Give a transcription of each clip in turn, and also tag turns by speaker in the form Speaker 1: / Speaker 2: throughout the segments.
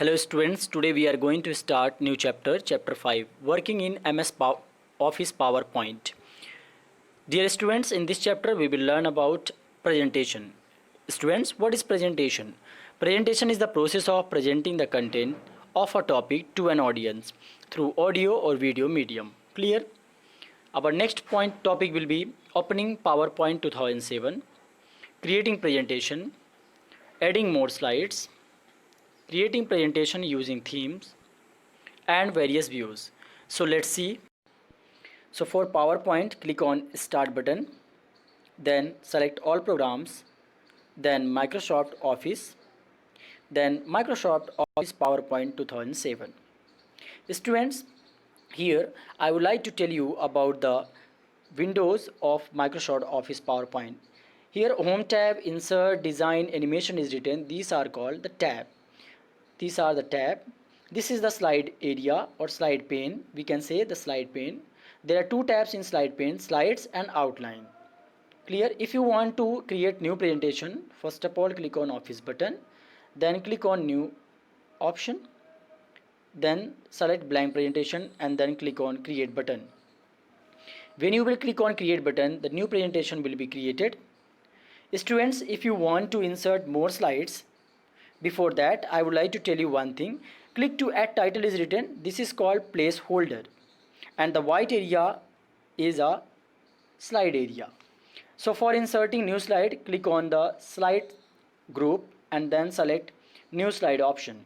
Speaker 1: Hello students, today we are going to start new chapter 5, working in Office PowerPoint. Dear students, in this chapter we will learn about presentation. Students, what is presentation? Presentation is the process of presenting the content of a topic to an audience through audio or video medium. Clear? Our next point topic will be opening PowerPoint 2007, creating presentation, adding more slides, creating presentation using themes, and various views. So let's see. So for PowerPoint, click on Start button, then select all programs, then Microsoft Office, then Microsoft Office PowerPoint 2007. Students, here I would like to tell you about the windows of Microsoft Office PowerPoint. Here Home tab, Insert, Design, Animation is written. These are called the tab. These are the tab. This is the slide area or slide pane. We can say the slide pane. There are two tabs in slide pane, slides and outline. Clear? If you want to create new presentation, first of all click on Office button, then click on New option, then select blank presentation and then click on Create button. When you will click on Create button, the new presentation will be created. Students, if you want to insert more slides, before that I would like to tell you one thing. Click to add title is written. This is called placeholder, and the white area is a slide area. So for inserting new slide, click on the slide group and then select new slide option.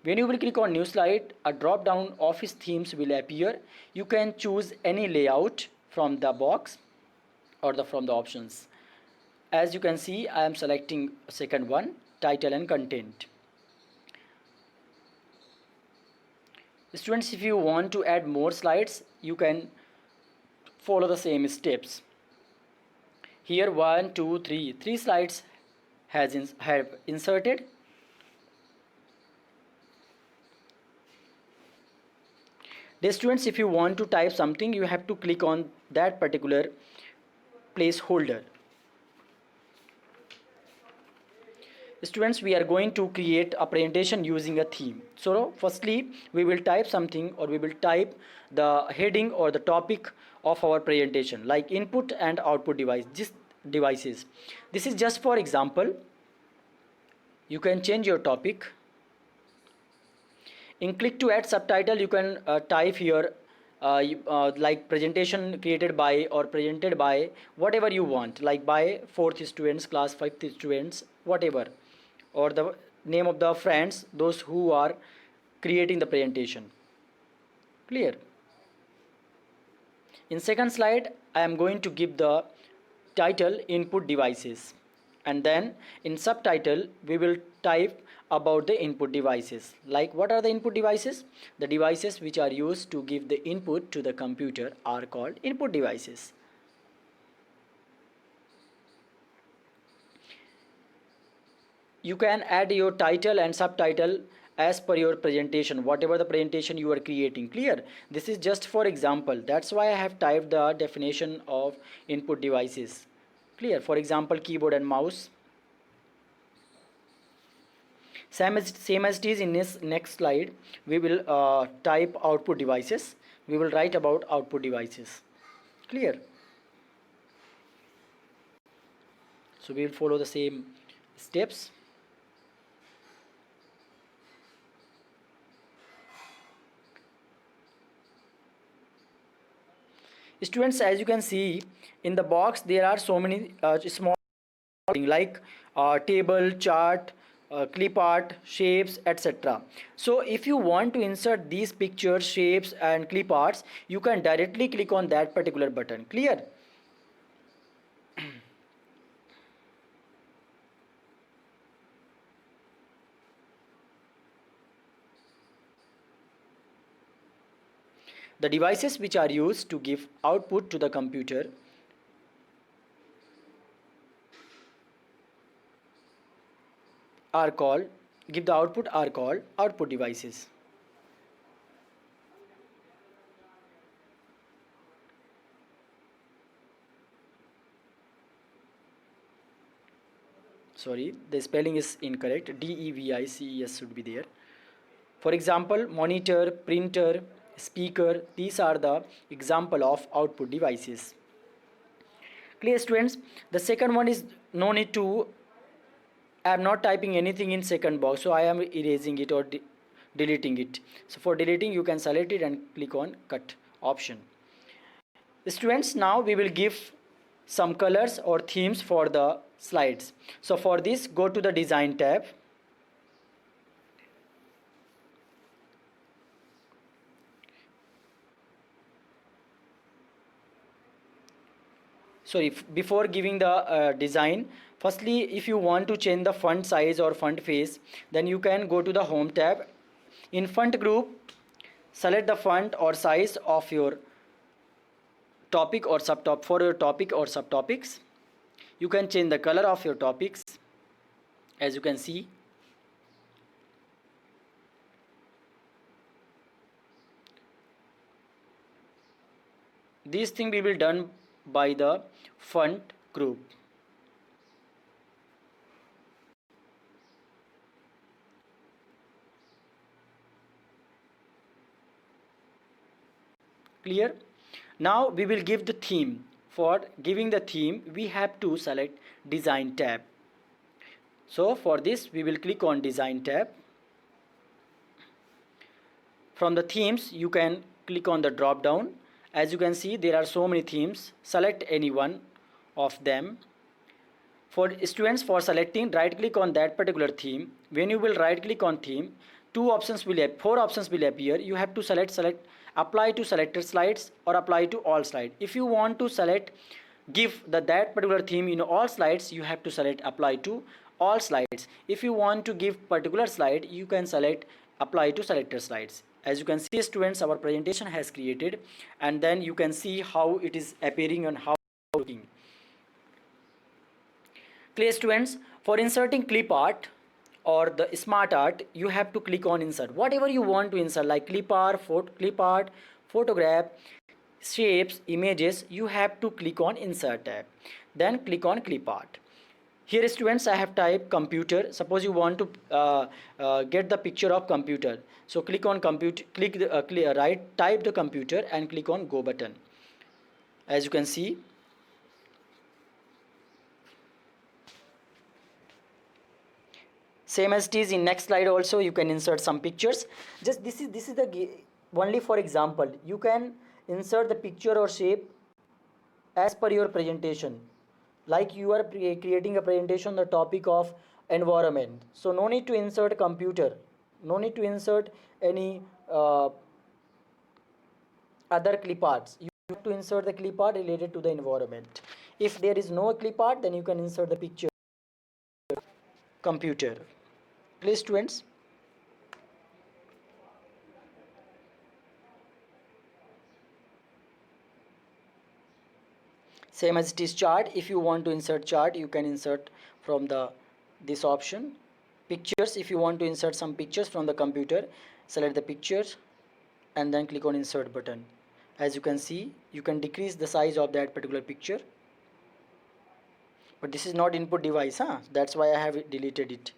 Speaker 1: When you will click on new slide, a drop down office themes will appear. You can choose any layout from the box or from the options. As you can see, I am selecting second one, title and content. Students, if you want to add more slides, you can follow the same steps. Here 1, 2, 3, 3 slides have inserted. Dear students, if you want to type something, you have to click on that particular placeholder. Students, we are going to create a presentation using a theme. So firstly, we will type something, or we will type the heading or the topic of our presentation, like input and output devices. This is just for example. You can change your topic. In click to add subtitle, you can type here like presentation created by or presented by, whatever you want, like by 4th students, class 5th students, whatever, or the name of the friends, those who are creating the presentation. Clear? In second slide, I am going to give the title input devices, and then in subtitle we will type about the input devices. Like, what are the input devices? The devices which are used to give the input to the computer are called input devices. You can add your title and subtitle as per your presentation, whatever the presentation you are creating. Clear? This is just for example. That's why I have typed the definition of input devices. Clear? For example, keyboard and mouse. Same as it is in this next slide, we will type output devices. We will write about output devices. Clear? So we will follow the same steps. Students, as you can see in the box, there are so many small things like table, chart, clip art, shapes, etc. So if you want to insert these pictures, shapes and clip arts, you can directly click on that particular button. Clear? The devices which are used to give output to the computer are called output devices. Sorry, the spelling is incorrect. DEVICES should be there. For example, monitor, printer, speaker, these are the example of output devices. Clear, students? The second one is no need to, I am not typing anything in second box, so I am erasing it or deleting it. So for deleting, you can select it and click on cut option. Students, now we will give some colors or themes for the slides. So for this, go to the design tab. So before giving the design, firstly, if you want to change the font size or font face, then you can go to the home tab. In font group, select the font or size of your topic or subtopic. For your topic or subtopics, you can change the color of your topics, as you can see. This thing will be done by the font group. Clear? Now we will give the theme. For giving the theme, we have to select design tab. So for this, we will click on design tab. From the themes, you can click on the drop down. As you can see, there are so many themes. Select any one of them. For students, for selecting, right click on that particular theme. When you will right click on theme, four options will appear. You have to select apply to selected slides or apply to all slides. If you want to give that particular theme in all slides, you have to select apply to all slides. If you want to give particular slide, you can select apply to selected slides. As you can see, students, our presentation has created, and then you can see how it is appearing and how looking. Clear, students? For inserting clip art or the smart art, you have to click on insert. Whatever you want to insert, like clip art, photograph, shapes, images, you have to click on insert tab. Then click on clip art. Here, students, I have typed computer. Suppose you want to get the picture of computer. So click on computer, type the computer and click on go button. As you can see, same as it is in next slide also, you can insert some pictures. Just this is the only for example. You can insert the picture or shape as per your presentation. Like you are creating a presentation on the topic of environment, so no need to insert computer, no need to insert any other clip arts. You have to insert the clip art related to the environment. If there is no clip art, then you can insert the picture computer. Please, students. Same as it is chart. If you want to insert chart, you can insert from this option. Pictures, if you want to insert some pictures from the computer, select the pictures and then click on insert button. As you can see, you can decrease the size of that particular picture, but this is not input device, that's why I have deleted it.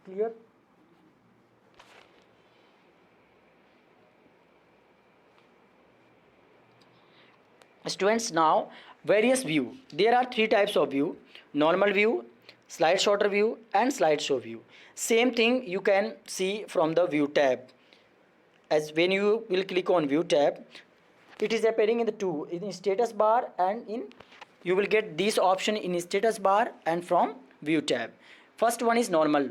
Speaker 1: Clear? Students, now various view. There are three types of view: normal view, slide sorter view and slideshow view. Same thing you can see from the view tab. As when you will click on view tab, it is appearing in the two, in status bar, and you will get this option in status bar and from view tab. First one is normal.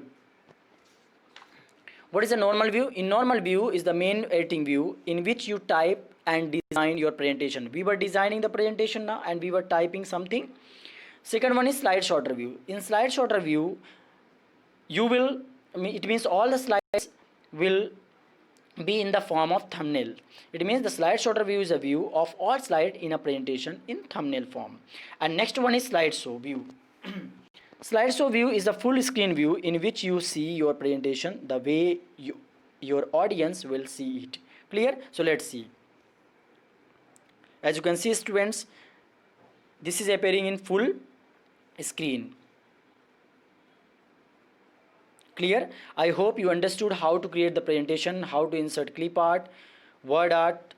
Speaker 1: What is a normal view? In normal view is the main editing view in which you type and design your presentation. We were designing the presentation now and we were typing something. Second one is slide sorter view. In slide sorter view, it means all the slides will be in the form of thumbnail. It means the slide sorter view is a view of all slides in a presentation in thumbnail form. And next one is slideshow view. Slideshow view is a full screen view in which you see your presentation the way your audience will see it. Clear? So let's see. As you can see, students, this is appearing in full screen. Clear? I hope you understood how to create the presentation, how to insert clip art, word art,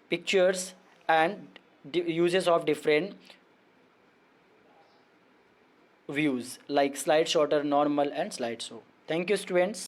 Speaker 1: pictures, and uses of different views like slide sorter, normal, and slideshow. Thank you, students.